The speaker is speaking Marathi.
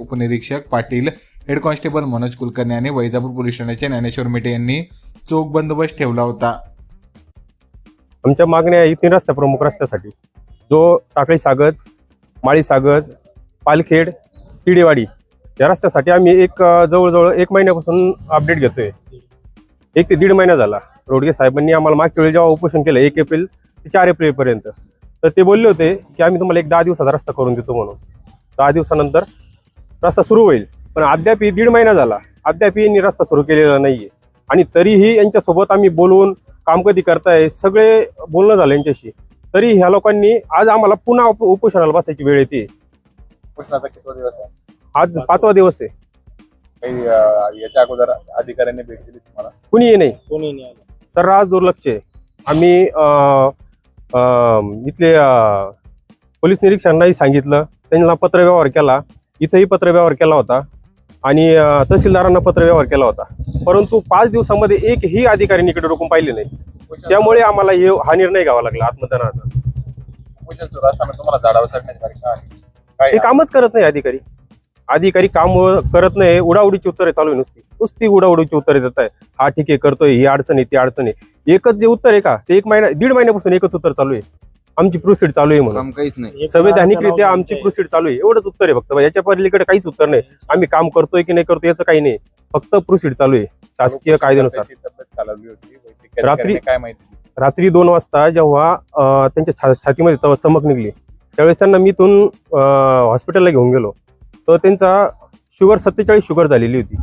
उपनिरीक्षक पाटील, हेड कॉन्स्टेबल मनोज कुलकर्णी आणि वैजापूर पोलीस ठाण्याचे ज्ञानेश्वर मेटे यांनी चोख बंदोबस्त ठेवला होता. आमच्या मागण्या 3 रस्त्या प्रमुख रस्त्यासाठी, जो टाकळी सागज, माळी सागज, पालखेड, तिडेवाडी या रस्त्यासाठी आम्ही जवळजवळ 1 महिन्यापासून अपडेट घेतोय. 1 ते 1.5 महिना झाला. रोडगे साहेबांनी आम्हाला मागच्या वेळी जेव्हा उपोषण केलं 1 एप्रिल ते 4 एप्रिलपर्यंत, तर ते बोलले होते की आम्ही तुम्हाला 10 दिवसाचा रस्ता करून देतो म्हणून. 10 दिवसानंतर रस्ता सुरू होईल, पण अद्याप 1.5 महिना झाला, अद्याप यांनी रस्ता सुरू केलेला नाहीये. आणि तरीही यांच्यासोबत आम्ही बोलून काम कधी करताय सगळे बोलणं झालं यांच्याशी, तरी ह्या लोकांनी आज आम्हाला पुन्हा उपोषणाला बसायची वेळ येते. आज 5वा दिवस आहे. याच्या अगोदर अधिकाऱ्यांनी भेट दिली तुम्हाला? कुणीही नाही. सर्रास दुर्लक्ष आहे. आम्ही इथले पोलीस निरीक्षकांनाही सांगितलं, त्यांना पत्रव्यवहार केला, इथंही पत्रव्यवहार केला होता आणि तहसीलदारांना पत्रव्यवहार केला होता, परंतु 5 दिवसामध्ये एकही अधिकाऱ्यांनी इकडे डोकून पाहिले नाही. त्यामुळे आम्हाला हा निर्णय घ्यावा लागला आत्मदहनाचा. हे कामच करत नाही अधिकारी काम करत नाही. उडाउडीची उत्तरे चालू आहे, नुसती उडाउडीची उत्तरे देत आहे. हा ठीक आहे, करतोय, ही अडचण आहे, ती अडचण आहे. एकच जे उत्तर आहे का, ते 1.5 महिन्यापासून एकच उत्तर चालू आहे, आमची प्रोसीड चालू आहे म्हणून. काहीच नाही, संवैधानिकरित्या आमची प्रोसीड चालू आहे, एवढंच उत्तर आहे फक्त. याच्या पलीकडे काहीच उत्तर नाही. आम्ही काम करतोय की नाही करतोय याचं काही नाही, फक्त प्रोसीड चालू आहे शासकीय कायद्यानुसार. रात्री 2 वाजता जेव्हा त्यांच्या छातीमध्ये चमक निघली, त्यावेळेस त्यांना मी इथून हॉस्पिटलला घेऊन गेलो, तर त्यांचा शुगर 47 शुगर झालेली होती.